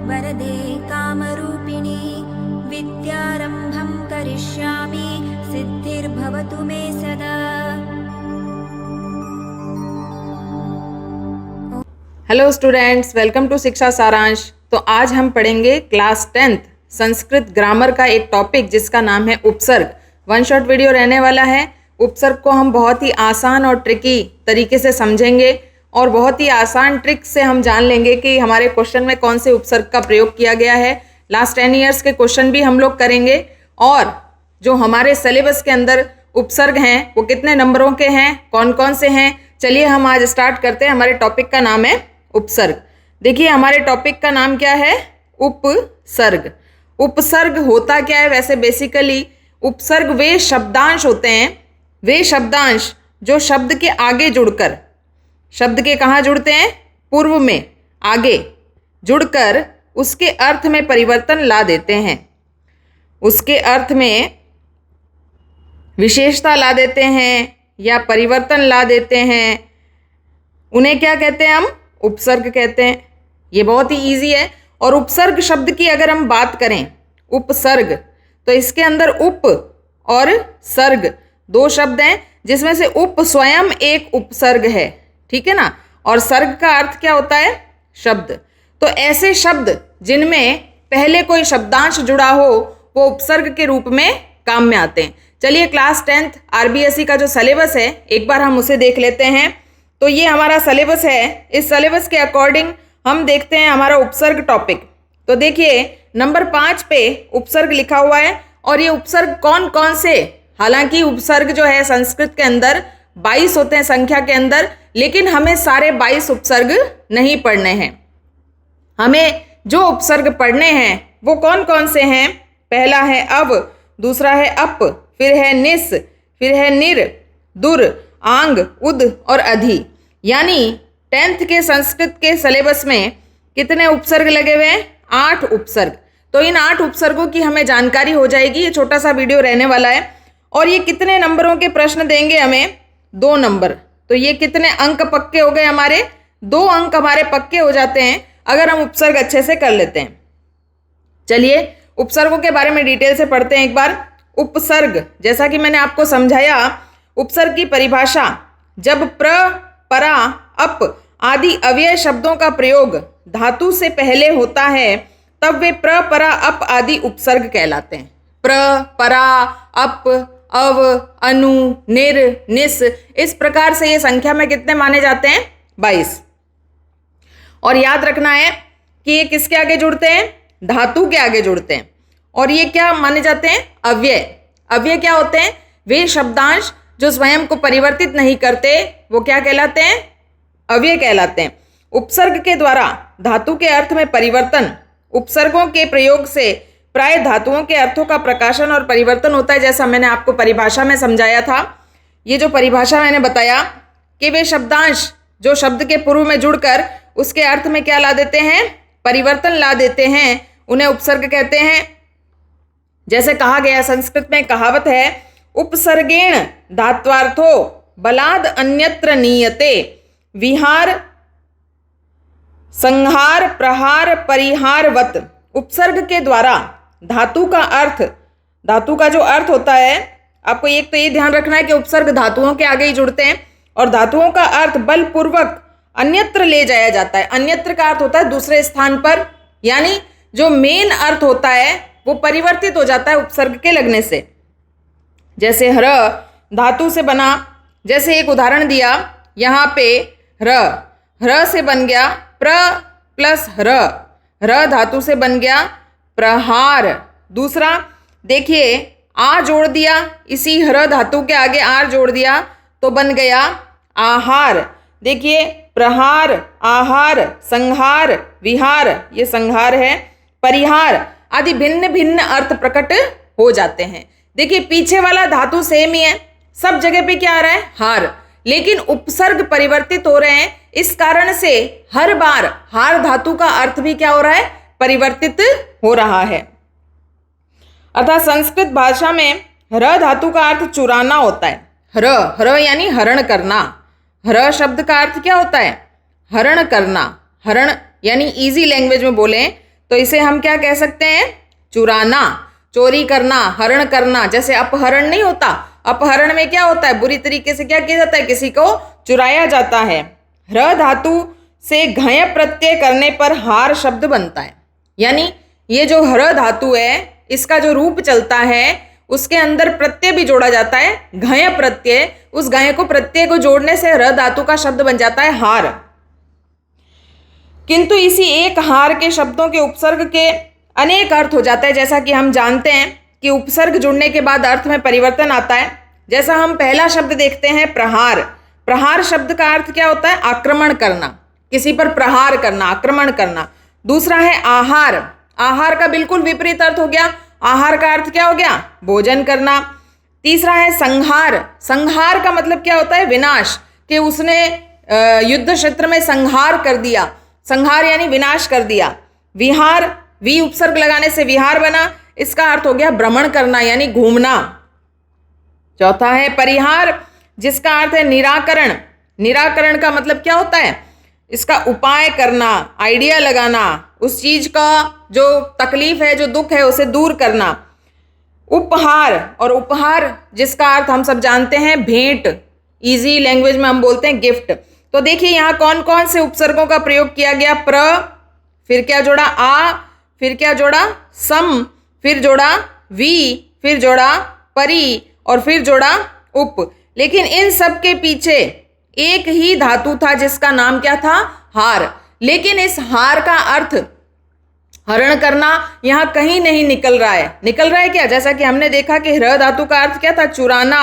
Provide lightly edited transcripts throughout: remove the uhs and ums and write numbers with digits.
वरदे कामरूपिणी विद्यारम्भं करिष्यामि सिद्धिर्भवतु मे सदा। हेलो स्टूडेंट्स, वेलकम टू शिक्षा सारांश। तो आज हम पढ़ेंगे क्लास 10th संस्कृत ग्रामर का एक टॉपिक जिसका नाम है उपसर्ग। वन शॉट वीडियो रहने वाला है। उपसर्ग को हम बहुत ही आसान और ट्रिकी तरीके से समझेंगे और बहुत ही आसान ट्रिक से हम जान लेंगे कि हमारे क्वेश्चन में कौन से उपसर्ग का प्रयोग किया गया है। लास्ट 10 ईयर्स के क्वेश्चन भी हम लोग करेंगे और जो हमारे सिलेबस के अंदर उपसर्ग हैं वो कितने नंबरों के हैं, कौन कौन से हैं। चलिए हम आज स्टार्ट करते हैं। हमारे टॉपिक का नाम है उपसर्ग। देखिए हमारे टॉपिक का नाम क्या है, उपसर्ग। उपसर्ग होता क्या है? वैसे बेसिकली उपसर्ग वे शब्दांश होते हैं, वे शब्दांश जो शब्द के आगे जुड़कर, शब्द के कहाँ जुड़ते हैं? पूर्व में, आगे जुड़कर उसके अर्थ में परिवर्तन ला देते हैं, उसके अर्थ में विशेषता ला देते हैं या परिवर्तन ला देते हैं। उन्हें क्या कहते हैं? हम उपसर्ग कहते हैं। ये बहुत ही इजी है। और उपसर्ग शब्द की अगर हम बात करें, उपसर्ग, तो इसके अंदर उप और सर्ग दो शब्द हैं, जिसमें से उप स्वयं एक उपसर्ग है, ठीक है ना। और सर्ग का अर्थ क्या होता है? शब्द। तो ऐसे शब्द जिनमें पहले कोई शब्दांश जुड़ा हो वो उपसर्ग के रूप में काम में आते हैं। चलिए क्लास 10th आरबीएसई का जो सिलेबस है एक बार हम उसे देख लेते हैं। तो ये हमारा सिलेबस है। इस सिलेबस के अकॉर्डिंग हम देखते हैं हमारा उपसर्ग टॉपिक। तो देखिए नंबर 5 पे उपसर्ग लिखा हुआ है और ये उपसर्ग कौन कौन से, हालांकि उपसर्ग जो है संस्कृत के अंदर 22 होते हैं संख्या के अंदर, लेकिन हमें सारे 22 उपसर्ग नहीं पढ़ने हैं। हमें जो उपसर्ग पढ़ने हैं वो कौन कौन से हैं? पहला है अव, दूसरा है अप, फिर है निस, फिर है निर, दुर, आंग, उद और अधि। यानी 10th के संस्कृत के सिलेबस में कितने उपसर्ग लगे हुए हैं? 8 उपसर्ग। तो इन 8 उपसर्गों की हमें जानकारी हो जाएगी। ये छोटा सा वीडियो रहने वाला है। और ये कितने नंबरों के प्रश्न देंगे हमें? 2 नंबर। तो ये कितने अंक पक्के हो गए हमारे? 2 अंक हमारे पक्के हो जाते हैं अगर हम उपसर्ग अच्छे से कर लेते हैं। चलिए उपसर्गों के बारे में डिटेल से पढ़ते हैं एक बार। उपसर्ग, जैसा कि मैंने आपको समझाया, उपसर्ग की परिभाषा, जब प्र, परा, अप आदि अव्यय शब्दों का प्रयोग धातु से पहले होता है तब वे प्र, परा, अप आदि उपसर्ग कहलाते हैं। प्र, परा, अप, अव, अनु, निर, निस, इस प्रकार से ये संख्या में कितने माने जाते हैं? 22। और याद रखना है कि ये किसके आगे जुड़ते हैं? धातु के आगे जुड़ते हैं। और ये क्या माने जाते हैं? अव्यय। अव्यय क्या होते हैं? वे शब्दांश जो स्वयं को परिवर्तित नहीं करते वो क्या कहलाते हैं? अव्यय कहलाते हैं। उपसर्ग के द्वारा धातु के अर्थ में परिवर्तन, उपसर्गों के प्रयोग से प्राय धातुओं के अर्थों का प्रकाशन और परिवर्तन होता है, जैसा मैंने आपको परिभाषा में समझाया था। ये जो परिभाषा मैंने बताया कि वे शब्दांश जो शब्द के पूर्व में जुड़कर उसके अर्थ में क्या ला देते हैं? परिवर्तन ला देते हैं, उन्हें उपसर्ग कहते हैं। जैसे कहा गया, संस्कृत में कहावत है, उपसर्गेण धात्वार्थो बलाद अन्यत्र नीयते, विहार संहार प्रहार परिहारवत। उपसर्ग के द्वारा धातु का अर्थ, धातु का जो अर्थ होता है, आपको एक तो ये ध्यान रखना है कि उपसर्ग धातुओं के आगे ही जुड़ते हैं और धातुओं का अर्थ बलपूर्वक अन्यत्र ले जाया जाता है। अन्यत्र का अर्थ होता है दूसरे स्थान पर, यानी जो मेन अर्थ होता है वो परिवर्तित हो जाता है उपसर्ग के लगने से। जैसे ह्र धातु से बना, जैसे एक उदाहरण दिया यहाँ पे, ह्र से बन गया प्र प्लस ह्र धातु से बन गया प्रहार। दूसरा देखिए आ जोड़ दिया, इसी ह्र धातु के आगे आर जोड़ दिया तो बन गया आहार। देखिए प्रहार, आहार, संहार, विहार, ये संहार है, परिहार आदि भिन्न भिन्न अर्थ प्रकट हो जाते हैं। देखिए पीछे वाला धातु सेम ही है, सब जगह पे क्या आ रहा है? हार, लेकिन उपसर्ग परिवर्तित हो रहे हैं। इस कारण से हर बार हार धातु का अर्थ भी क्या हो रहा है? परिवर्तित हो रहा है। अर्थात संस्कृत भाषा में ह्र धातु का अर्थ चुराना होता है। ह्र यानी हरण करना। ह्र शब्द का अर्थ क्या होता है? हरण करना। हरण यानी इजी लैंग्वेज में बोलें तो इसे हम क्या कह सकते हैं? चुराना, चोरी करना, हरण करना। जैसे अपहरण नहीं होता, अपहरण में क्या होता है? बुरी तरीके से क्या किया जाता है? किसी को चुराया जाता है। र धातु से घय प्रत्यय करने पर हार शब्द बनता है। यानी ये जो र धातु है, इसका जो रूप चलता है उसके अंदर प्रत्यय भी जोड़ा जाता है, घय प्रत्यय। उस घय को प्रत्यय को जोड़ने से र धातु का शब्द बन जाता है हार। किंतु इसी एक हार के शब्दों के उपसर्ग के अनेक अर्थ हो जाते हैं। जैसा कि हम जानते हैं कि उपसर्ग जुड़ने के बाद अर्थ में परिवर्तन आता है। जैसा हम पहला शब्द देखते हैं प्रहार। प्रहार शब्द का अर्थ क्या होता है? आक्रमण करना, किसी पर प्रहार करना, आक्रमण करना। दूसरा है आहार। आहार का बिल्कुल विपरीत अर्थ हो गया। आहार का अर्थ क्या हो गया? भोजन करना। तीसरा है संहार। संहार का मतलब क्या होता है? विनाश, कि उसने युद्ध क्षेत्र में संहार कर दिया। संहार यानी विनाश कर दिया। विहार, वी उपसर्ग लगाने से विहार बना, इसका अर्थ हो गया भ्रमण करना यानी घूमना। चौथा है परिहार, जिसका अर्थ है निराकरण। निराकरण का मतलब क्या होता है? इसका उपाय करना, आइडिया लगाना, उस चीज का जो तकलीफ है, जो दुख है, उसे दूर करना। उपहार, और उपहार जिसका अर्थ हम सब जानते हैं भेंट, इजी लैंग्वेज में हम बोलते हैं गिफ्ट। तो देखिए यहाँ कौन कौन से उपसर्गों का प्रयोग किया गया? प्र, फिर क्या जोड़ा? आ, फिर क्या जोड़ा? सम, फिर जोड़ा वी, फिर जोड़ा परी, और फिर जोड़ा उप। लेकिन इन सब के पीछे एक ही धातु था जिसका नाम क्या था? हार। लेकिन इस हार का अर्थ हरण करना यहाँ कहीं नहीं निकल रहा है। निकल रहा है क्या? जैसा कि हमने देखा कि र धातु का अर्थ क्या था? चुराना,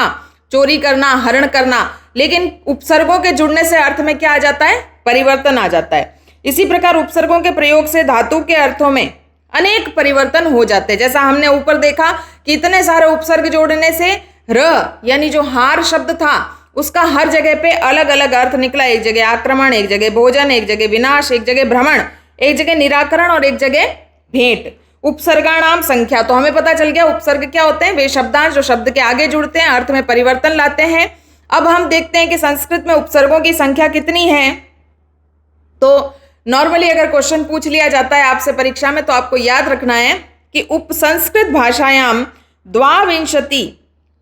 चोरी करना, हरण करना। लेकिन उपसर्गों के जुड़ने से अर्थ में क्या आ जाता है? परिवर्तन आ जाता है। इसी प्रकार उपसर्गों के प्रयोग से धातु के अर्थों में अनेक परिवर्तन हो जाते हैं। जैसा हमने ऊपर देखा कि इतने सारे उपसर्ग जोड़ने से र यानी जो हार शब्द था उसका हर जगह पे अलग अलग अर्थ निकला। एक जगह आक्रमण, एक जगह भोजन, एक जगह विनाश, एक जगह भ्रमण, एक जगह निराकरण और एक जगह भेंट। उपसर्गाणाम संख्या, तो हमें पता चल गया उपसर्ग क्या होते हैं? वे शब्दांश जो शब्द के आगे जुड़ते हैं, अर्थ में परिवर्तन लाते हैं। अब हम देखते हैं कि संस्कृत में उपसर्गों की संख्या कितनी है। तो नॉर्मली अगर क्वेश्चन पूछ लिया जाता है आपसे परीक्षा में, तो आपको याद रखना है कि उपसंस्कृत भाषायाम द्वाविंशति,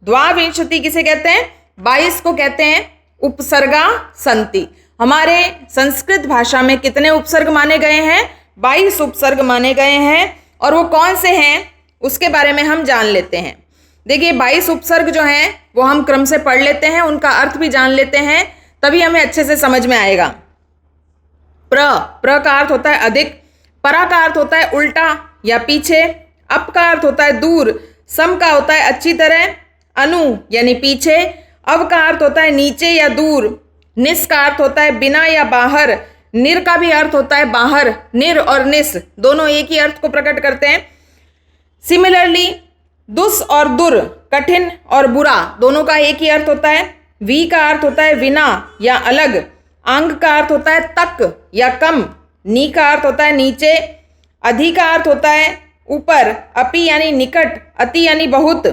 द्वाविंशति किसे कहते हैं? 22 को कहते हैं उपसर्गा संति। हमारे संस्कृत भाषा में कितने उपसर्ग माने गए हैं? 22 उपसर्ग माने गए हैं। और वो कौन से हैं उसके बारे में हम जान लेते हैं। देखिए 22 उपसर्ग जो हैं वो हम क्रम से पढ़ लेते हैं, उनका अर्थ भी जान लेते हैं, तभी हमें अच्छे से समझ में आएगा। प्र का अर्थ होता है अधिक, परा का अर्थ होता है उल्टा या पीछे, अप का अर्थ होता है दूर, सम का होता है अच्छी तरह, अनु यानी पीछे, अव का अर्थ होता है नीचे या दूर, निस का अर्थ होता है बिना या बाहर, निर का भी अर्थ होता है बाहर। निर और निस दोनों एक ही अर्थ को प्रकट करते हैं। सिमिलरली दुस और दुर, कठिन और बुरा, दोनों का एक ही अर्थ होता है। वी का अर्थ होता है विना या अलग, अंग का अर्थ होता है तक या कम, नी का अर्थ होता है नीचे, अधि का अर्थ होता है ऊपर, अपि यानी निकट, अति यानी बहुत,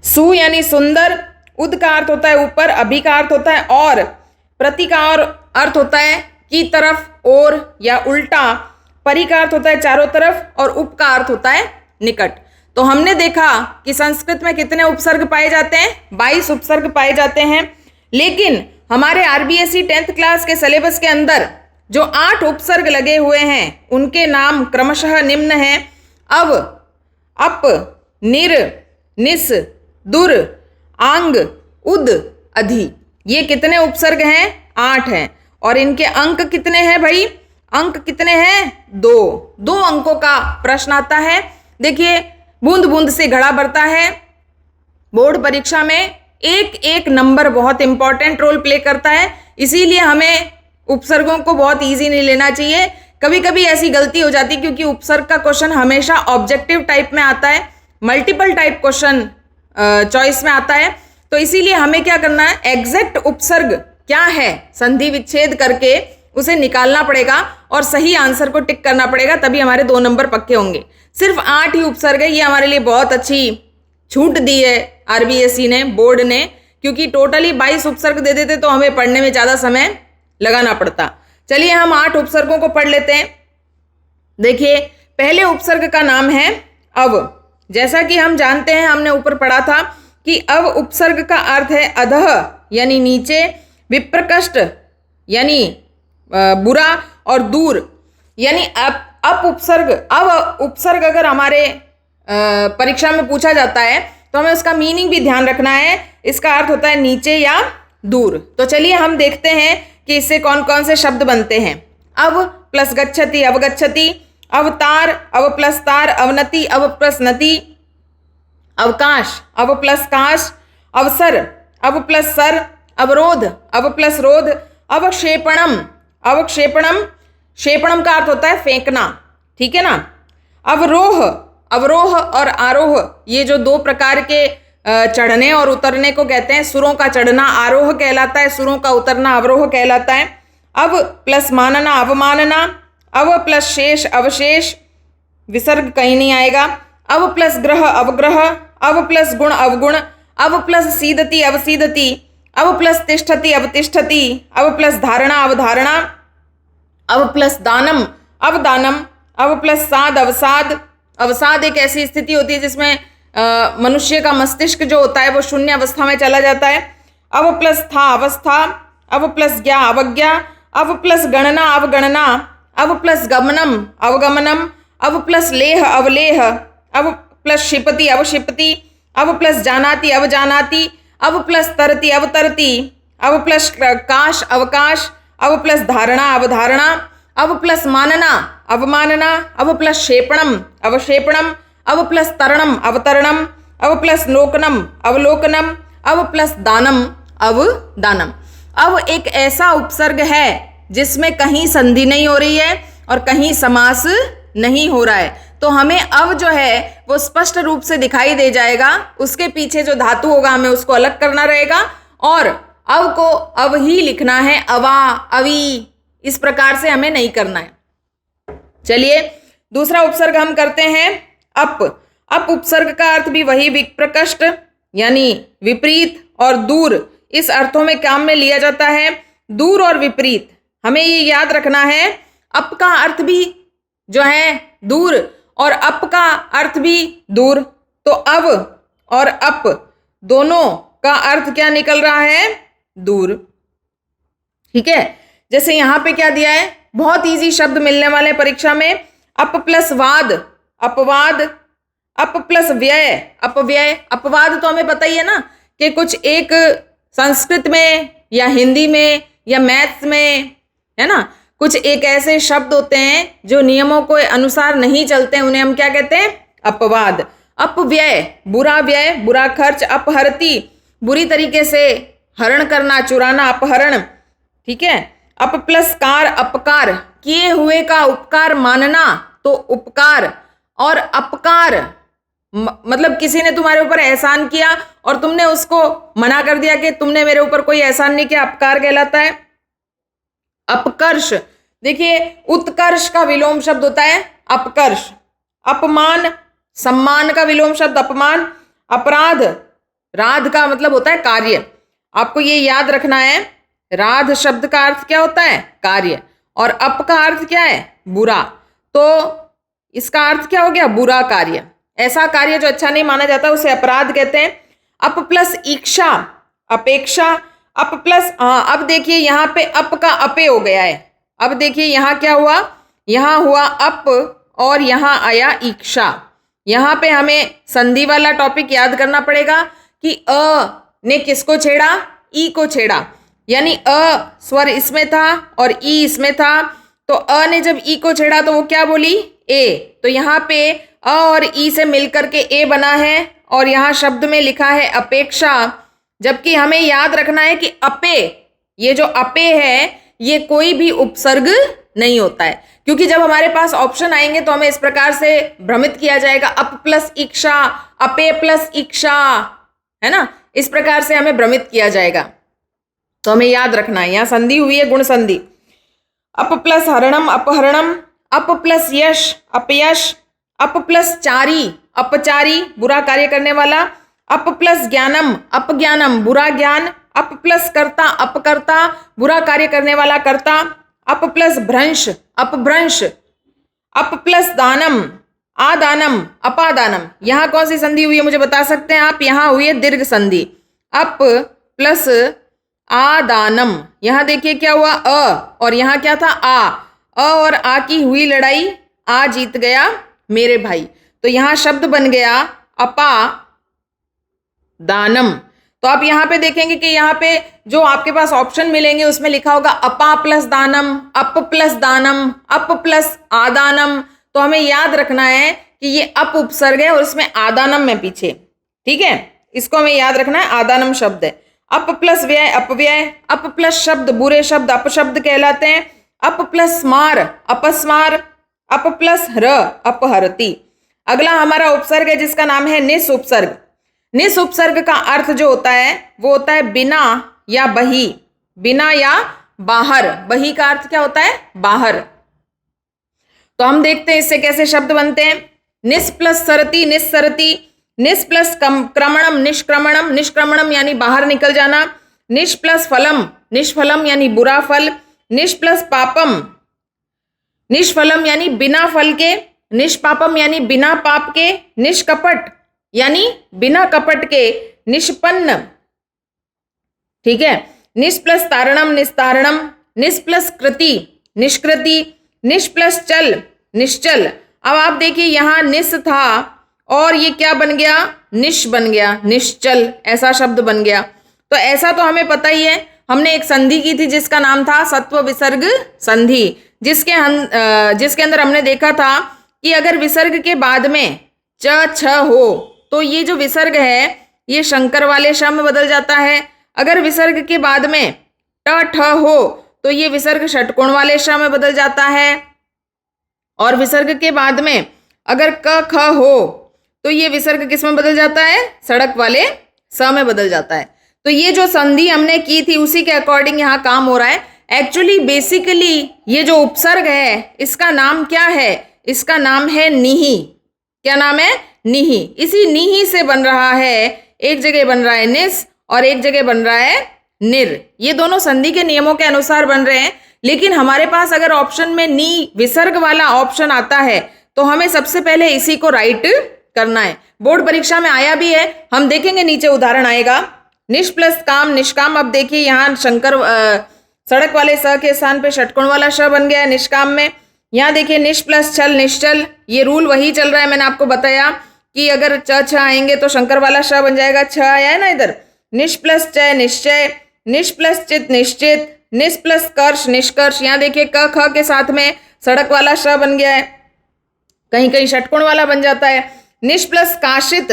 सु यानी सुंदर, उद का अर्थ होता है ऊपर, अभि का अर्थ होता है और, प्रति का और अर्थ होता है की तरफ, और या उल्टा, परि का अर्थ होता है चारों तरफ, और उप का अर्थ होता है निकट। तो हमने देखा कि संस्कृत में कितने उपसर्ग पाए जाते हैं? 22 उपसर्ग पाए जाते हैं। लेकिन हमारे आरबीएसई 10th क्लास के सिलेबस के अंदर जो 8 उपसर्ग लगे हुए हैं उनके नाम क्रमशः निम्न हैं: अव, अप, निर, निस, दुर, आंग, उद, अधि। ये कितने उपसर्ग हैं? 8 हैं। और इनके अंक कितने हैं भाई? अंक कितने हैं? 2 अंकों का प्रश्न आता है। देखिए बूंद बूंद से घड़ा भरता है। बोर्ड परीक्षा में एक एक नंबर बहुत इंपॉर्टेंट रोल प्ले करता है, इसीलिए हमें उपसर्गों को बहुत इजी नहीं लेना चाहिए। कभी कभी ऐसी गलती हो जाती है क्योंकि उपसर्ग का क्वेश्चन हमेशा ऑब्जेक्टिव टाइप में आता है, मल्टीपल टाइप क्वेश्चन चॉइस में आता है। तो इसीलिए हमें क्या करना है, एग्जैक्ट उपसर्ग क्या है संधि विच्छेद करके उसे निकालना पड़ेगा और सही आंसर को टिक करना पड़ेगा, तभी हमारे 2 नंबर पक्के होंगे। सिर्फ 8 ही उपसर्ग है, ये हमारे लिए बहुत अच्छी छूट दी है आरबीएसई ने, बोर्ड ने, क्योंकि टोटली 22 उपसर्ग दे देते तो हमें पढ़ने में ज़्यादा समय लगाना पड़ता। चलिए हम 8 उपसर्गों को पढ़ लेते हैं। देखिए पहले उपसर्ग का नाम है अव। जैसा कि हम जानते हैं, हमने ऊपर पढ़ा था कि अव उपसर्ग का अर्थ है अधः यानी नीचे, विप्रकष्ट यानी बुरा, और दूर यानी अप उपसर्ग। अव उपसर्ग अगर हमारे परीक्षा में पूछा जाता है तो हमें उसका मीनिंग भी ध्यान रखना है। इसका अर्थ होता है नीचे या दूर। तो चलिए हम देखते हैं कि इससे कौन कौन से शब्द बनते हैं। अव प्लस गच्छति अवगच्छति, अवतार अव प्लस तार, अवनति अव प्लस नति, अवकाश अव प्लस काश, अवसर अव प्लस सर, अवरोध अव प्लस रोध, अवक्षेपणम अवक्षेपणम, क्षेपणम का अर्थ होता है फेंकना, ठीक है ना। अवरोह, अवरोह और आरोह ये जो दो प्रकार के चढ़ने और उतरने को कहते हैं। सुरों का चढ़ना आरोह कहलाता है, सुरों का उतरना अवरोह कहलाता है। अव प्लस मानना अवमानना, अव प्लस शेष अवशेष, विसर्ग कहीं नहीं आएगा। अव प्लस ग्रह अवग्रह, अव प्लस गुण अवगुण, अव प्लस सीदति अवसीदति, अव प्लस तिष्ठति अवतिष्ठति, अव प्लस धारणा अवधारणा, अव प्लस दानम अवदानम, अव प्लस साध अवसाद। अवसाद एक ऐसी स्थिति होती है जिसमें मनुष्य का मस्तिष्क जो होता है वो शून्य अवस्था में चला जाता है। अव प्लस था अवस्था, अव प्लस ज्ञा अवज्ञा, अव प्लस गणना अवगणना, अव प्लस गमनम अवगमनम, अव प्लस लेह अवलेह, अव प्लस क्षिपति अवक्षिपति, अव प्लस जानाति अवजानाति, अव प्लस तरति अवतरति, अव प्लस काश अवकाश, अव प्लस धारणा अवधारणा, अव प्लस मानना अवमानना, अव प्लस क्षेपणम अवक्षेपणम, अव प्लस तरणम अवतरणम, अव प्लस लोकनम अवलोकनम, अव प्लस दानम अवदानम। अव एक ऐसा उपसर्ग है जिसमें कहीं संधि नहीं हो रही है और कहीं समास नहीं हो रहा है। तो हमें अव जो है वो स्पष्ट रूप से दिखाई दे जाएगा। उसके पीछे जो धातु होगा हमें उसको अलग करना रहेगा और अव को अव ही लिखना है, अवा अवी, इस प्रकार से हमें नहीं करना है। चलिए दूसरा उपसर्ग हम करते हैं अप। अप उपसर्ग का अर्थ भी वही विप्रकष्ट यानी विपरीत और दूर, इस अर्थों में काम में लिया जाता है। दूर और विपरीत हमें ये याद रखना है। अप का अर्थ भी जो है दूर और अप का अर्थ भी दूर। तो अव और अप दोनों का अर्थ क्या निकल रहा है? दूर। ठीक है, जैसे यहां पे क्या दिया है, बहुत इजी शब्द मिलने वाले परीक्षा में। अप प्लस वाद अपवाद, अप प्लस व्यय अपव्यय। अपवाद तो हमें पता ही है ना कि कुछ एक संस्कृत में या हिंदी में या मैथ्स में, है ना, कुछ एक ऐसे शब्द होते हैं जो नियमों के अनुसार नहीं चलते हैं, उन्हें हम क्या कहते हैं? अपवाद। अपव्यय बुरा व्यय, बुरा खर्च। अपहरती बुरी तरीके से हरण करना, चुराना, अपहरण। ठीक है। अप प्लस कार अपकार, किए हुए का उपकार मानना तो उपकार। और अपकार मतलब किसी ने तुम्हारे ऊपर एहसान किया और तुमने उसको मना कर दिया कि तुमने मेरे ऊपर कोई एहसान नहीं किया, अपकार कहलाता है। अपकर्ष, देखिए उत्कर्ष का विलोम शब्द होता है अपकर्ष। अपमान सम्मान का विलोम शब्द अपमान। अपराध, राध का मतलब होता है कार्य। आपको ये याद रखना है, राध शब्द का अर्थ क्या होता है? कार्य। और अप का अर्थ क्या है? बुरा। तो इसका अर्थ क्या हो गया? बुरा कार्य। ऐसा कार्य जो अच्छा नहीं माना जाता उसे अपराध कहते हैं। अप प्लस इच्छा अपेक्षा। अप प्लस अब देखिए यहाँ पे अप का अपे हो गया है। अब देखिए यहाँ क्या हुआ, यहाँ हुआ अप और यहाँ आया इच्छा। यहाँ पे हमें संधि वाला टॉपिक याद करना पड़ेगा कि अ ने किसको छेड़ा? ई को छेड़ा। यानी अ स्वर इसमें था और ई इसमें था। तो अ ने जब ई को छेड़ा तो वो क्या बोली? ए। तो यहाँ पे अ और ई से मिलकर के ए बना है और यहाँ शब्द में लिखा है अपेक्षा। जबकि हमें याद रखना है कि अपे, ये जो अपे है ये कोई भी उपसर्ग नहीं होता है, क्योंकि जब हमारे पास ऑप्शन आएंगे तो हमें इस प्रकार से भ्रमित किया जाएगा, अप प्लस इच्छा, अपे प्लस इच्छा, है ना, इस प्रकार से हमें भ्रमित किया जाएगा। तो हमें याद रखना है, यहाँ संधि हुई है गुण संधि। अप प्लस हरणम अपहरणम, अप प्लस यश अपयश, अप प्लस चारी अपचारी बुरा कार्य करने वाला, अप प्लस ज्ञानम अपज्ञानम बुरा ज्ञान, अप प्लस कर्ता अपकर्ता बुरा कार्य करने वाला कर्ता, अप प्लस भ्रंश अपभ्रंश अप प्लस दानम, आदानम, अपादानम। यहाँ कौन सी संधि हुई है मुझे बता सकते हैं आप? यहाँ हुई है दीर्घ संधि। अप प्लस आदानम, यहाँ देखिए क्या हुआ अ, और यहाँ क्या था आ। अ और आ की हुई लड़ाई, आ जीत गया मेरे भाई। तो यहाँ शब्द बन गया अपा दानम। तो आप यहाँ पे देखेंगे कि यहाँ पे जो आपके पास ऑप्शन मिलेंगे उसमें लिखा होगा अपा प्लस दानम, अप प्लस दानम, अप प्लस आदानम। तो हमें याद रखना है कि ये अप उपसर्ग है और उसमें आदानम है पीछे, ठीक है, इसको हमें याद रखना है, आदानम शब्द है। अप प्लस व्यय अपव्यय, अप प्लस शब्द बुरे शब्द अपशब्द कहलाते हैं, अप प्लस स्मार अपस्मार, अप प्लस हर अपहरति। अगला हमारा उपसर्ग है जिसका नाम है निस उपसर्ग। निस उपसर्ग का अर्थ जो होता है वो होता है बिना या बही, बिना या बाहर। बही का अर्थ क्या होता है? बाहर। तो हम देखते हैं इससे कैसे शब्द बनते हैं। निस प्लस सरति निस्सरति, निस प्लस क्रमणम निष्क्रमणम, निष्क्रमणम यानी बाहर निकल जाना, निष प्लस फलम निष्फलम यानी बुरा फल, निष प्लस पापम निष्फलम यानी बिना फल के, निष्पापम यानी बिना पाप के, निष्कपट यानी बिना कपट के, निष्पन्न, ठीक है, निष प्लस तारणम निस्तारणम, निष प्लस कृति निष्कृति, निष प्लस चल निश्चल। अब आप देखिए यहाँ निस था और ये क्या बन गया? निश बन गया, निश्चल, ऐसा शब्द बन गया। तो ऐसा तो हमें पता ही है, हमने एक संधि की थी जिसका नाम था सत्व विसर्ग संधि, जिसके अंदर हमने देखा था कि अगर विसर्ग के बाद में च छ हो तो ये जो विसर्ग है ये शंकर वाले श में बदल जाता है। अगर विसर्ग के बाद में ट ठ हो तो ये विसर्ग षटकोण वाले श में बदल जाता है। और विसर्ग के बाद में अगर क ख हो तो ये विसर्ग किस में बदल जाता है? सड़क वाले स में बदल जाता है। तो ये जो संधि हमने की थी उसी के अकॉर्डिंग यहाँ काम हो रहा है। एक्चुअली बेसिकली ये जो उपसर्ग है इसका नाम क्या है? इसका नाम है निहि। क्या नाम है? निहि। इसी निहि से बन रहा है, एक जगह बन रहा है निस और एक जगह बन रहा है निर। ये दोनों संधि के नियमों के अनुसार बन रहे हैं। लेकिन हमारे पास अगर ऑप्शन में नी विसर्ग वाला ऑप्शन आता है तो हमें सबसे पहले इसी को राइट करना है। बोर्ड परीक्षा में आया भी है, हम देखेंगे नीचे उदाहरण आएगा। निष प्लस काम निष्काम। अब देखिए यहाँ शंकर सड़क वाले स के स्थान पे षटकोण वाला श बन गया है निष्काम में। यहाँ देखिए निष प्लस छल निश्चल, ये रूल वही चल रहा है। मैंने आपको बताया कि अगर च छ आएंगे तो शंकर वाला श बन जाएगा। छ आया है ना इधर। निष प्लस चय निश्चय, निष प्लस चित निश्चित, निष प्लस कर्ष निष्कर्ष। यहाँ देखिए क ख के साथ में सड़क वाला श बन गया है, कहीं कहीं षटकोण वाला बन जाता है। निष प्लस काशित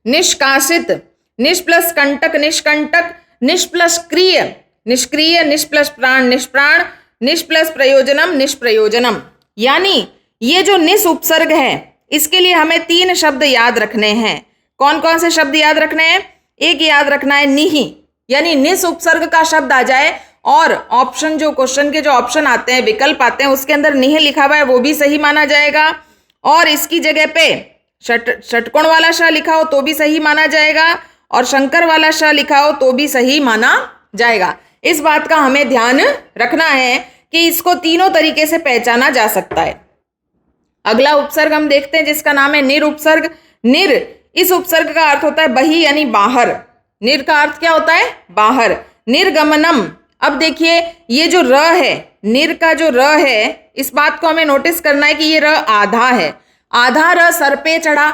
निष्कासित, निष प्लस कंटक निष्कंटक, निष प्लस क्रिय निष्क्रिय, निष प्लस प्राण निष्प्राण, निष प्लस प्रयोजनम निष्प्रयोजनम। यानी ये जो निस उपसर्ग है इसके लिए हमें 3 शब्द याद रखने हैं। कौन कौन से शब्द याद रखने हैं? एक याद रखना है निहि, यानी निस उपसर्ग का शब्द आ जाए और ऑप्शन जो क्वेश्चन के जो ऑप्शन आते हैं विकल्प आते हैं उसके अंदर निहि लिखा हुआ है वो भी सही माना जाएगा। और इसकी जगह पे षटकोण वाला श लिखा हो तो भी सही माना जाएगा और शंकर वाला श लिखा हो तो भी सही माना जाएगा। इस बात का हमें ध्यान रखना है कि इसको तीनों तरीके से पहचाना जा सकता है। अगला उपसर्ग हम देखते हैं जिसका नाम है निर उपसर्ग। निर, इस उपसर्ग का अर्थ होता है बही यानी बाहर। निर का अर्थ क्या होता है? बाहर। निर्गमनम। अब देखिए ये जो र है, निर का जो र है, इस बात को हमें नोटिस करना है कि ये र आधा है। आधा र सर पे चढ़ा।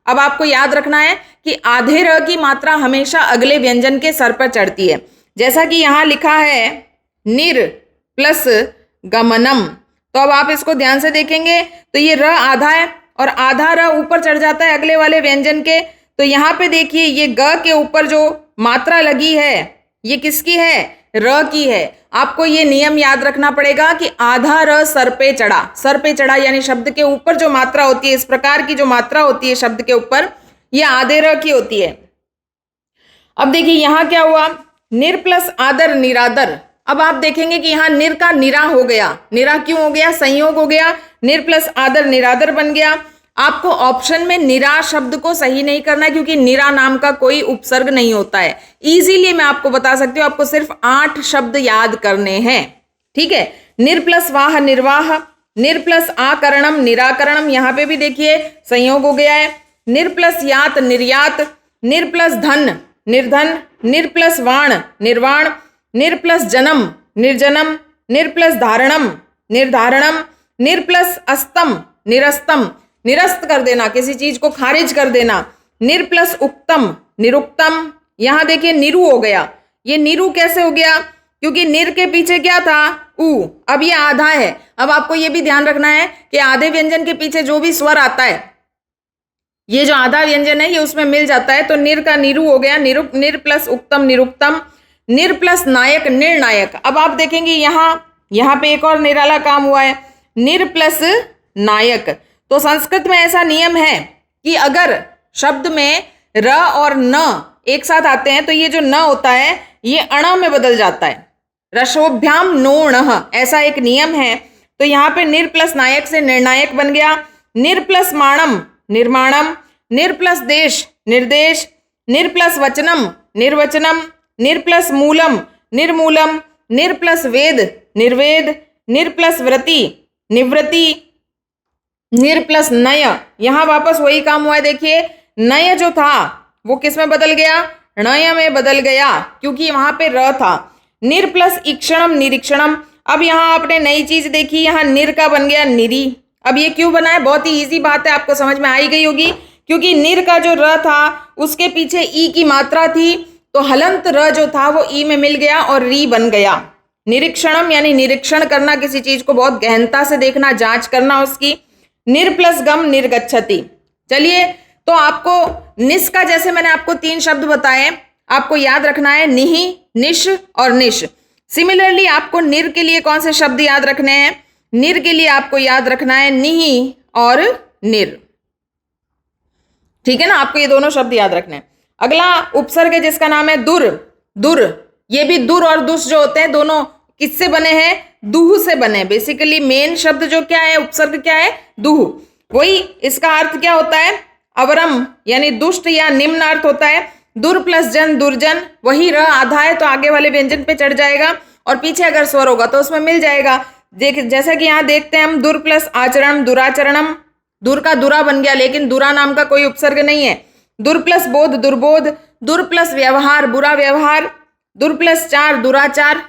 अब आपको याद रखना है कि आधे र की मात्रा हमेशा अगले व्यंजन के सर पर चढ़ती है। जैसा कि यहाँ लिखा है निर प्लस गमनम, तो अब आप इसको ध्यान से देखेंगे तो ये र आधा है और आधा र ऊपर चढ़ जाता है अगले वाले व्यंजन के। तो यहाँ पे देखिए ये ग के ऊपर जो मात्रा लगी है ये किसकी है? र की है। आपको ये नियम याद रखना पड़ेगा कि आधा र सर पे चढ़ा। सर पे चढ़ा यानी शब्द के ऊपर जो मात्रा होती है, इस प्रकार की जो मात्रा होती है शब्द के ऊपर, ये आधे र की होती है। अब देखिए यहाँ क्या हुआ? निर प्लस आदर निरादर। अब आप देखेंगे कि यहाँ निर का निरा हो गया। निरा क्यों हो गया? संयोग हो गया। निर प्लस आदर निरादर बन गया। आपको ऑप्शन में निरा शब्द को सही नहीं करना है क्योंकि निरा नाम का कोई उपसर्ग नहीं होता है। इजीली मैं आपको बता सकती हूँ, आपको सिर्फ 8 शब्द याद करने हैं, ठीक है। निर प्लस वाह निर्वाह, निर प्लस आकरणम निराकरणम, यहाँ पे भी देखिए संयोग हो गया है। निर प्लस यात निर्यात, निर प्लस धन निर्धन, निर प्लस वाण निर्वाण, निर प्लस जन्म निर्जनम, निर प्लस धारणम निर्धारणम, निर प्लस अस्तम निरस्तम, निरस्त कर देना, किसी चीज को खारिज कर देना। निर प्लस उक्तम निरुक्तम, यहाँ देखिए निरु हो गया। ये निरु कैसे हो गया? क्योंकि निर के पीछे क्या था? उ। अब ये आधा है। अब आपको ये भी ध्यान रखना है कि आधे व्यंजन के पीछे जो भी स्वर आता है, ये जो आधा व्यंजन है ये उसमें मिल जाता है। तो निर का निरु हो गया, निर प्लस उक्तम निरुक्तम, निर प्लस नायक निर्णायक। अब आप देखेंगे यहाँ पे एक और निराला काम हुआ है, निर प्लस नायक। तो संस्कृत में ऐसा नियम है कि अगर शब्द में र और न एक साथ आते हैं तो ये जो न होता है ये अण में बदल जाता है। रसोभ्याम नो णः, ऐसा एक नियम है। तो यहाँ पे निर प्लस नायक से निर्णायक बन गया। निर प्लस माणम निर्माणम, निर प्लस देश निर्देश, निर प्लस वचनम निर्वचनम, निर प्लस मूलम निर्मूलम, निर प्लस वेद निर्वेद, निर प्लस व्रति निवृत्ति, निर प्लस नय। यहाँ वापस वही काम हुआ है। देखिए नय जो था वो किस में बदल गया? णय में बदल गया, क्योंकि वहां पे र था। निर प्लस ईक्षणम निरीक्षणम। अब यहाँ आपने नई चीज देखी, यहाँ निर का बन गया निरी। अब ये क्यों बना है? बहुत ही इजी बात है, आपको समझ में आई गई होगी। क्योंकि निर का जो र था उसके पीछे ई की मात्रा थी, तो हलंत र जो था वो ई में मिल गया और री बन गया। निरीक्षणम यानी निरीक्षण करना, किसी चीज को बहुत गहनता से देखना, जांच करना उसकी। निर प्लस गम निर्गच्छति। चलिए, तो आपको निस का, जैसे मैंने आपको 3 शब्द बताए, आपको याद रखना है निहि, निश और निश। सिमिलरली आपको निर के लिए कौन से शब्द याद रखने हैं? निर के लिए आपको याद रखना है निहि और निर। ठीक है ना, आपको ये दोनों शब्द याद रखने हैं। अगला उपसर्ग है जिसका नाम है दुर। दुर, ये भी दुर और दुस जो होते हैं दोनों किससे बने हैं? दुह से बने। बेसिकली मेन शब्द जो क्या है, उपसर्ग क्या है? दुह। वही इसका अर्थ क्या होता है? अवरम यानी दुष्ट या निम्न अर्थ होता है। दुर प्लस जन दुर्जन, वही र आधा है तो आगे वाले व्यंजन पे चढ़ जाएगा और पीछे अगर स्वर होगा तो उसमें मिल जाएगा। जैसा कि यहाँ देखते हैं हम, दुर प्लस आचरण दुराचरणम, दुर का दुरा बन गया, लेकिन दुरा नाम का कोई उपसर्ग नहीं है। दुर प्लस बोध दुर्बोध, दुर प्लस व्यवहार बुरा व्यवहार, दुर प्लस चार दुराचार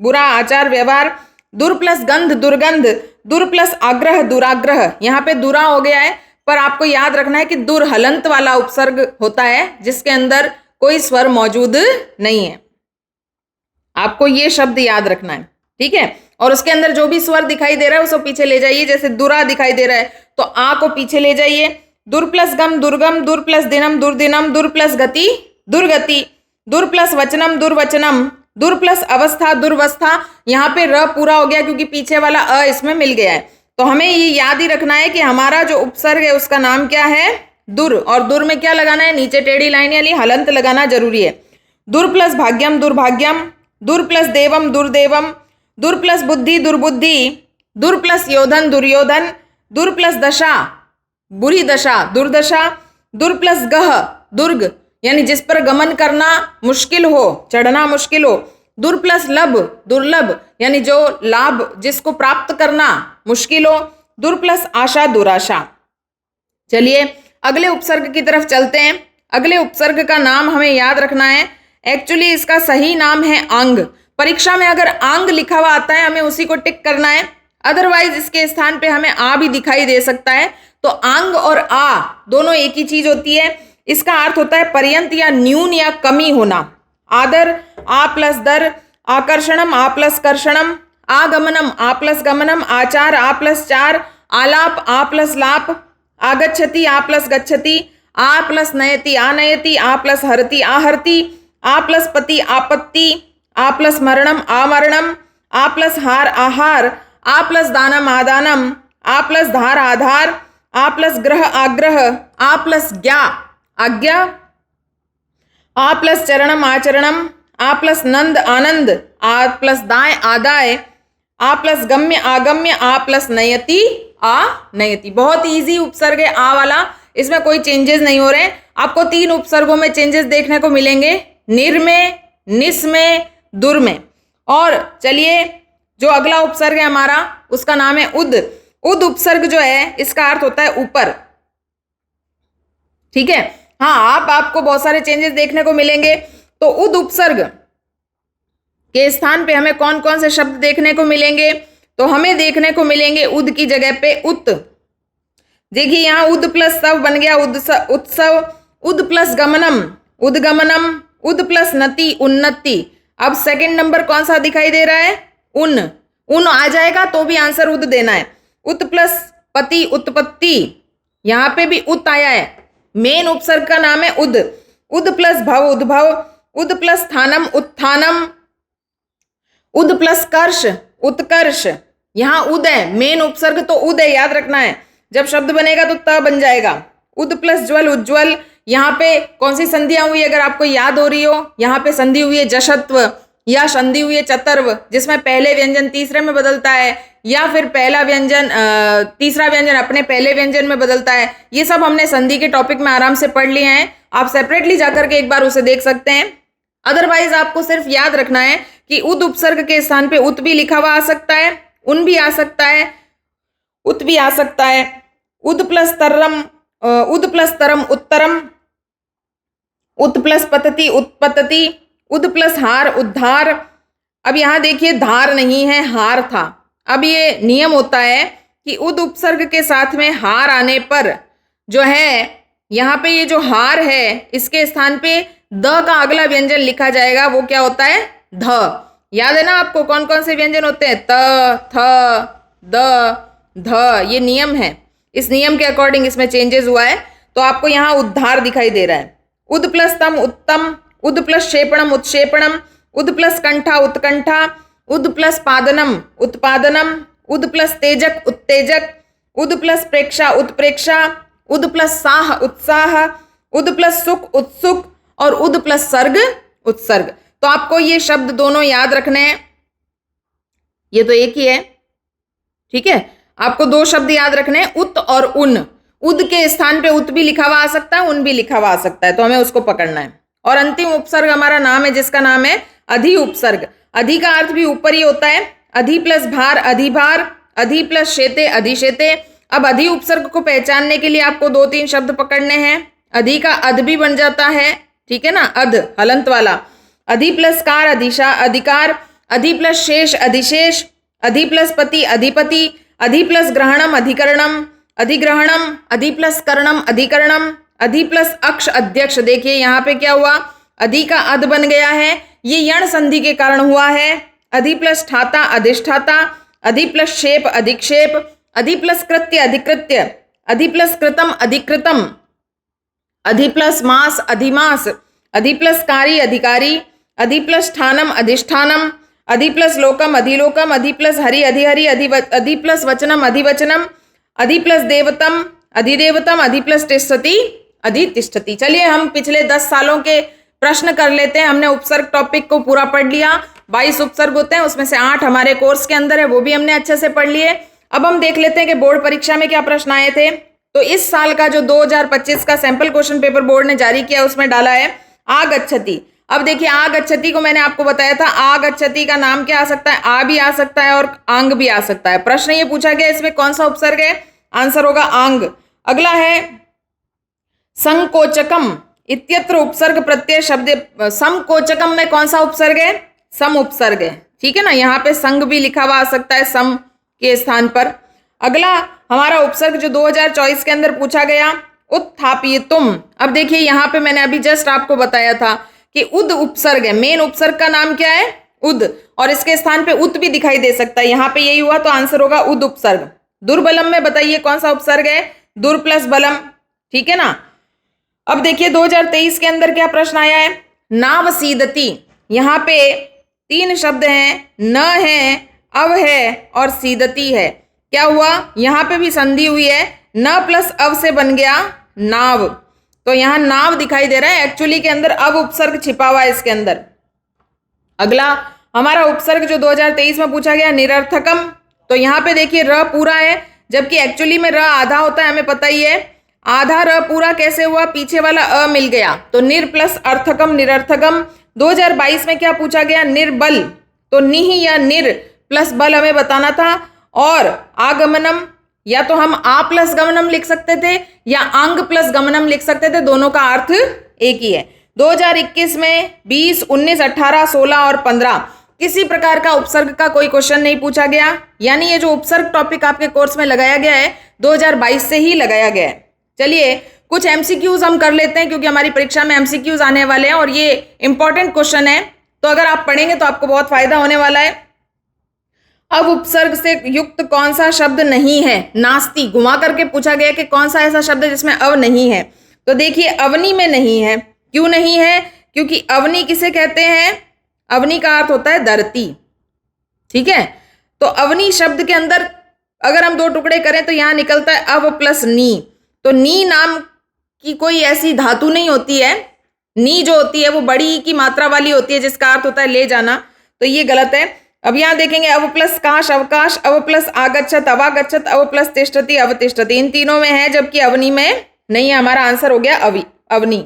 बुरा आचार व्यवहार, दुर प्लस गंध दुर्गंध, दुर प्लस आग्रह दुराग्रह। यहाँ पे दुरा हो गया है, पर आपको याद रखना है कि दुर हलंत वाला उपसर्ग होता है जिसके अंदर कोई स्वर मौजूद नहीं है। आपको ये शब्द याद रखना है, ठीक है। और उसके अंदर जो भी स्वर दिखाई दे रहा है उसको पीछे ले जाइए। जैसे दुरा दिखाई दे रहा है तो आ को पीछे ले जाइए। दुर प्लस गम दुर्गम, दुर प्लस दिनम दुर्दिनम, दुर प्लस गति दुर्गति, दुर प्लस वचनम दुर्वचनम, दुर प्लस अवस्था दुर्वस्था। यहाँ पे र पूरा हो गया क्योंकि पीछे वाला अ इसमें मिल गया है। तो हमें ये याद ही रखना है कि हमारा जो उपसर्ग है उसका नाम क्या है? दुर। और दुर में क्या लगाना है? नीचे टेढ़ी लाइन यानी हलंत लगाना जरूरी है। दुर प्लस भाग्यम दुर्भाग्यम, दुर प्लस देवम दुर्देवम, दुर प्लस बुद्धि दुर्बुद्धि, दुर प्लस योधन दुर्योधन, दुर प्लस दशा बुरी दशा दुर्दशा, दुर प्लस गह दुर्ग यानी जिस पर गमन करना मुश्किल हो, चढ़ना मुश्किल हो। दुर प्लस लब दुर्लभ यानी जो लाभ जिसको प्राप्त करना मुश्किल हो। दुर प्लस आशा दुराशा। चलिए अगले उपसर्ग की तरफ चलते हैं। अगले उपसर्ग का नाम हमें याद रखना है। एक्चुअली इसका सही नाम है आंग। परीक्षा में अगर आंग लिखा हुआ आता है हमें उसी को टिक करना है, अदरवाइज इसके स्थान पे हमें आ भी दिखाई दे सकता है। तो आंग और आ दोनों एक ही चीज होती है। इसका अर्थ होता है पर्यंत या न्यून या कमी होना। आदर आ प्लस दर, आकर्षणम आ प्लस कर्षणम, आगमनम आ प्लस गमनम, आचार आ प्लस चार, आलाप आ प्लस लाप, आगच्छति आ प्लस गच्छति, आ प्लस नयति आनयति, आ प्लस हरति आहरति, आ प्लस पति आपत्ति, आ प्लस मरणम आमरणम, आ प्लस हार आहार, आ प्लस दानम आदानम, आ प्लस धार आधार, आ प्लस ग्रह आग्रह, आ प्लस ज्ञा आज्ञा, आ प्लस चरणम आचरणम, आ प्लस नंद आनंद, आ प्लस दाय आदाय, आ प्लस गम्य आगम्य, आ प्लस नयति आ नयति। बहुत इजी उपसर्ग है आ वाला, इसमें कोई चेंजेस नहीं हो रहे। आपको 3 उपसर्गों में चेंजेस देखने को मिलेंगे, निर में, निस में, दुर में। और चलिए जो अगला उपसर्ग है हमारा उसका नाम है उद। उद उपसर्ग जो है इसका अर्थ होता है ऊपर। ठीक है, हाँ, आपको बहुत सारे चेंजेस देखने को मिलेंगे। तो उद उपसर्ग के स्थान पे हमें कौन कौन से शब्द देखने को मिलेंगे? तो हमें देखने को मिलेंगे उद की जगह पे उत। देखिए यहाँ उद प्लस सव बन गया उत्सव, उद प्लस गमनम उदगमनम, उद प्लस नति उन्नति। अब सेकंड नंबर कौन सा दिखाई दे रहा है? उन आ जाएगा तो भी आंसर उद देना है। उत प्लस पति उत्पत्ति, यहां पे भी उत आया है, मेन उपसर्ग का नाम है उद। उद प्लस भव उद्भव, उद प्लस स्थानम उत्थानम, उद प्लस कर्ष उत्कर्ष। यहां उद है, मेन उपसर्ग तो उद है, याद रखना है। जब शब्द बनेगा तो त बन जाएगा। उद प्लस ज्वल उज्ज्वल, यहाँ पे कौन सी संधियां हुई अगर आपको याद हो रही हो? यहाँ पे संधि हुई है जशत्व या संधि हुई है चतर्व, जिसमें पहले व्यंजन तीसरे में बदलता है, या फिर पहला व्यंजन तीसरा व्यंजन अपने पहले व्यंजन में बदलता है। ये सब हमने संधि के टॉपिक में आराम से पढ़ लिए हैं, आप सेपरेटली जाकर के एक बार उसे देख सकते हैं। अदरवाइज आपको सिर्फ याद रखना है कि उद उपसर्ग के स्थान पे उत भी लिखा हुआ आ सकता है, उन भी आ सकता है, उत भी आ सकता है। उद प्लस तरम उत्तरम, उत प्लस पतति उत्पतति, उद प्लस हार उद्धार। अब यहां देखिए धार नहीं है, हार था। अब ये नियम होता है कि उद उपसर्ग के साथ में हार आने पर जो है यहाँ पे ये जो हार है इसके स्थान पे द का अगला व्यंजन लिखा जाएगा, वो क्या होता है? ध। याद है ना आपको कौन कौन से व्यंजन होते हैं? त, थ, द, ध। ये नियम है, इस नियम के अकॉर्डिंग इसमें चेंजेस हुआ है। तो आपको यहाँ उद्धार दिखाई दे रहा है। उद प्लस तम उत्तम, उद प्लस क्षेपणम उत्क्षेपणम, उद प्लस कंठा उत्कंठा, उद प्लस पादनम उत्पादनम, उद प्लस तेजक उत्तेजक, उद प्लस प्रेक्षा उत्प्रेक्षा, उद प्लस साह उत्साह, उद प्लस सुख उत्सुक और उद प्लस सर्ग उत्सर्ग। तो आपको ये शब्द दोनों याद रखने हैं, ये तो एक ही है। ठीक है, आपको दो शब्द याद रखने हैं, उत और उन। उद के स्थान पे उत भी लिखा हुआ आ सकता है, उन भी लिखा हुआ आ सकता है, तो हमें उसको पकड़ना है। और अंतिम उपसर्ग हमारा नाम है जिसका नाम है अधि उपसर्ग। अधि का अर्थ भी ऊपर ही होता है। अधि प्लस भार अधिभार, अधि प्लस शेते अधिशेते। अब अधि उपसर्ग को पहचानने के लिए आपको दो तीन शब्द पकड़ने हैं। अधि का अध भी बन जाता है, ठीक है ना, अध हलंत वाला। अधि प्लस कार अधिशा अधिकार, अधि प्लस शेष अधिशेष, अधि प्लस पति अधिपति, अधि प्लस ग्रहणम अधिकरणम, अधिग्रहणम, अधि प्लस कर्णम अधिकरणम, अधि प्लस अक्ष अध्यक्ष। देखिए यहाँ पे क्या हुआ? अधि का अध बन गया है, ये यण संधि के कारण हुआ है। अधि प्लस ठाता अधिष्ठाता, अधि प्लस शेप अधिक्षेप, अधि प्लस कृत्य अधिकृत्य, अधि प्लस कृतम अधिकृतम, अधि प्लस मास अधिमास, अधि प्लस कारी अधिकारी, अधि प्लस स्थानम अधिष्ठानम, अधि प्लस लोकम अधिलोकम, अधि प्लस हरि अधिहरि, अधि प्लस वचनम अधिवचनम, अधि प्लस देवतम अधिदेवतम, अधि प्लस तिष्ठति अधितिष्ठति। चलिए हम पिछले 10 सालों के प्रश्न कर लेते हैं। हमने उपसर्ग टॉपिक को पूरा पढ़ लिया। 22 उपसर्ग होते हैं, उसमें से 8 हमारे कोर्स के अंदर है, वो भी हमने अच्छे से पढ़ लिए। अब हम देख लेते हैं कि बोर्ड परीक्षा में क्या प्रश्न आए थे। तो इस साल का जो 2025 का सैंपल क्वेश्चन पेपर बोर्ड ने जारी किया उसमें डाला है आगच्छति। अब देखिए आगच्छति को मैंने आपको बताया था, आगच्छति का नाम क्या आ सकता है? आ भी आ सकता है और आंग भी आ सकता है। प्रश्न ये पूछा गया इसमें कौन सा उपसर्ग है? आंसर होगा आंग। अगला है संकोचकम इत्यत्र उपसर्ग प्रत्यय शब्द। समकोचकम में कौन सा उपसर्ग है? सम उपसर्ग है, ठीक है ना। यहाँ पे संग भी लिखा हुआ आ सकता है सम के स्थान पर। अगला हमारा उपसर्ग जो 2024 के अंदर पूछा गया उत्थापयितुम। अब देखिए यहाँ पे मैंने अभी जस्ट आपको बताया था कि उद उपसर्ग है, मेन उपसर्ग का नाम क्या है? उद, और इसके स्थान पे उत भी दिखाई दे सकता है। यहाँ पे यही हुआ तो आंसर होगा उद उपसर्ग। दुर्बलम में बताइए कौन सा उपसर्ग है? दुर प्लस बलम, ठीक है ना। अब देखिए 2023 के अंदर क्या प्रश्न आया है? नावसीदति। यहाँ पे 3 शब्द हैं, न है, अव है और सीदति है। क्या हुआ? यहाँ पे भी संधि हुई है, न प्लस अव से बन गया नाव, तो यहाँ नाव दिखाई दे रहा है। एक्चुअली के अंदर अव उपसर्ग छिपा हुआ है इसके अंदर। अगला हमारा उपसर्ग जो 2023 में पूछा गया निरर्थकम। तो यहाँ पे देखिए र पूरा है, जबकि एक्चुअली में र आधा होता है, हमें पता ही है। आधा र पूरा कैसे हुआ? पीछे वाला अ मिल गया, तो निर प्लस अर्थकम निरर्थकम। 2022 में क्या पूछा गया? निर्बल, तो निह या निर प्लस बल हमें बताना था। और आगमनम या तो हम आ प्लस गमनम लिख सकते थे या आंग प्लस गमनम लिख सकते थे, दोनों का अर्थ एक ही है। 2021 में 20, 19, 18, 16 और 15 किसी प्रकार का उपसर्ग का कोई क्वेश्चन नहीं पूछा गया, यानी ये जो उपसर्ग टॉपिक आपके कोर्स में लगाया गया है 2022 से ही लगाया गया है। चलिए कुछ एमसीक्यूज हम कर लेते हैं, क्योंकि हमारी परीक्षा में एमसीक्यूज आने वाले हैं और ये इंपॉर्टेंट क्वेश्चन है, तो अगर आप पढ़ेंगे तो आपको बहुत फायदा होने वाला है। अब उपसर्ग से युक्त कौन सा शब्द नहीं है? नास्ति, घुमा करके पूछा गया कि कौन सा ऐसा शब्द है जिसमें अव नहीं है। तो देखिए अवनी में नहीं है। क्यों नहीं है? क्योंकि अवनी किसे कहते हैं? अवनी का अर्थ होता है धरती, ठीक है। तो अवनी शब्द के अंदर अगर हम दो टुकड़े करें तो यहां निकलता है अव प्लस नी। तो नी नाम की कोई ऐसी धातु नहीं होती है। नी जो होती है वो बड़ी की मात्रा वाली होती है, जिसका अर्थ होता है ले जाना, तो ये गलत है। अब यहां देखेंगे अव प्लस काश अवकाश, अव प्लस आगच्छत अवागच्छत, अव प्लस तिष्ठति अवतिष्ठति, इन तीनों में है, जबकि अवनी में नहीं है। हमारा आंसर हो गया अवनी।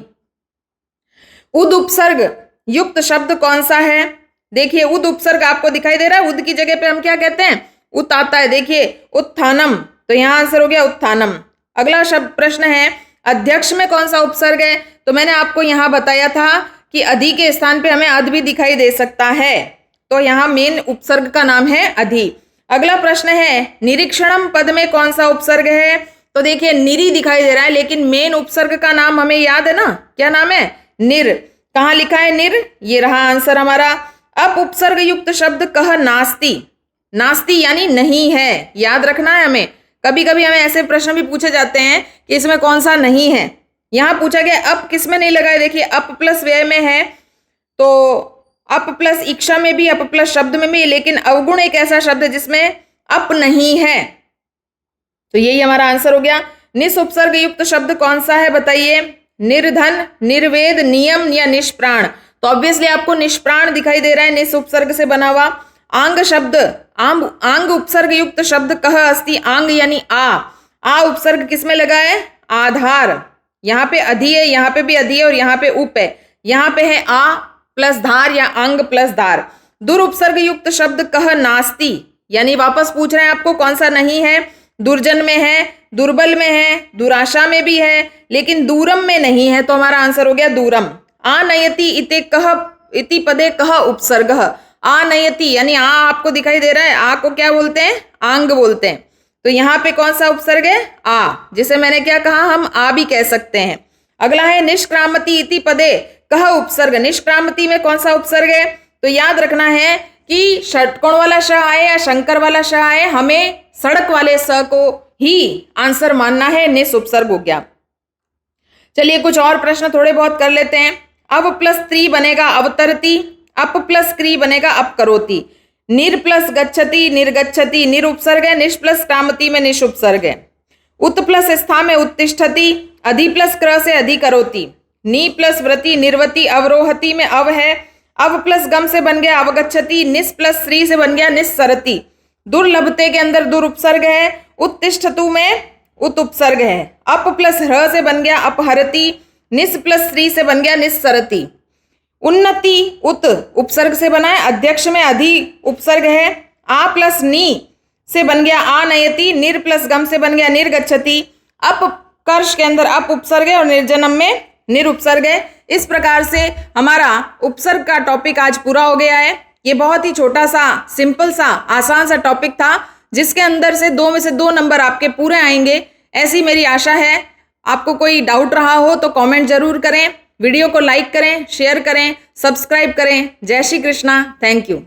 उद उपसर्ग युक्त शब्द कौन सा है? देखिए उद उपसर्ग आपको दिखाई दे रहा है, उद की जगह पे हम क्या कहते हैं? उत आता है। देखिए उत्थानम, तो यहां आंसर हो गया उत्थानम। अगला शब्द प्रश्न है अध्यक्ष में कौन सा उपसर्ग है? तो मैंने आपको यहां बताया था कि अधि के स्थान पे हमें अध भी दिखाई दे सकता है, तो यहां मेन उपसर्ग का नाम है अधि। अगला प्रश्न है निरीक्षणम पद में कौन सा उपसर्ग है? तो देखिए निरी दिखाई दे रहा है, लेकिन मेन उपसर्ग का नाम हमें याद है ना, क्या नाम है? निर। कहां लिखा है निर? ये रहा आंसर हमारा। अब उपसर्ग युक्त शब्द कह नास्ति, नास्ति यानी नहीं है, याद रखना है हमें। कभी कभी हमें ऐसे प्रश्न भी पूछे जाते हैं कि इसमें कौन सा नहीं है। यहां पूछा गया अप किस में नहीं लगा है? देखिए अप प्लस व्यय में है, तो अप प्लस इच्छा में भी, अप प्लस शब्द में भी, लेकिन अवगुण एक ऐसा शब्द है जिसमें अप नहीं है, तो यही हमारा आंसर हो गया। निस उपसर्ग युक्त शब्द कौन सा है बताइए? निर्धन, निर्वेद, नियम या निष्प्राण। तो ऑब्वियसली आपको निष्प्राण दिखाई दे रहा है निस उपसर्ग से बना हुआ। आंग शब्द, आंग उपसर्ग युक्त शब्द कह अस्ति, आंग यानी आ उपसर्ग किसमें लगा है? आधार। यहाँ पे अधि है, यहाँ पे भी अधि है और यहाँ पे उप है। यहाँ पे है आ प्लस धार या अंग प्लस धार। दुर उपसर्ग युक्त शब्द कह नास्ति, यानी वापस पूछ रहे हैं आपको कौन सा नहीं है? दुर्जन में है, दुर्बल में है, दुराशा में भी है, लेकिन दूरम में नहीं है, तो हमारा आंसर हो गया दूरम। आनयति इते कह इति पदे कह उपसर्ग। आनयति यानी आ आपको दिखाई दे रहा है, आ को क्या बोलते हैं? आंग बोलते हैं। तो यहाँ पे कौन सा उपसर्ग है? आ, जिसे मैंने क्या कहा, हम आ भी कह सकते हैं। अगला है निष्क्रामति इति पदे कह उपसर्ग। निष्क्रामति में कौन सा उपसर्ग है? तो याद रखना है कि षटकोण वाला श आए या शंकर वाला श आए, हमें सड़क वाले स को ही आंसर मानना है, निस उपसर्ग हो गया। चलिए कुछ और प्रश्न थोड़े बहुत कर लेते हैं। अव प्लस त्री बनेगा अवतरती, अप प्लस क्री बनेगा अपकरोति, निर प्लस गच्छति निर्गच्छति निर उपसर्ग है, निश प्लस क्रामति में निश उपसर्ग है, उत प्लस स्था में उत्तिष्ठति, अधि प्लस क्र से अधिकरोति, नी प्लस व्रति निर्वति अवरोहति में अव है, अव प्लस गम से बन गया अवगच्छति, निस प्लस श्री से बन गया निस्सरति, दुर्लभते के अंदर दुर उपसर्ग है, उत्तिष्ठतु में उत उपसर्ग है, अप प्लस ह से बन गया अपहरति, निस प्लस श्री से बन गया निस्सरति, उन्नति उत उपसर्ग से बना है, अध्यक्ष में अधि उपसर्ग है, आ प्लस नी से बन गया आनयति, निर प्लस गम से बन गया निर्गच्छति, अपकर्ष के अंदर अप उपसर्ग है और निर्जनम में निर उपसर्ग है। इस प्रकार से हमारा उपसर्ग का टॉपिक आज पूरा हो गया है। ये बहुत ही छोटा सा, सिंपल सा, आसान सा टॉपिक था, जिसके अंदर से 2 में से 2 नंबर आपके पूरे आएंगे, ऐसी मेरी आशा है। आपको कोई डाउट रहा हो तो कमेंट जरूर करें, वीडियो को लाइक करें, शेयर करें, सब्सक्राइब करें। जय श्री कृष्णा, थैंक यू।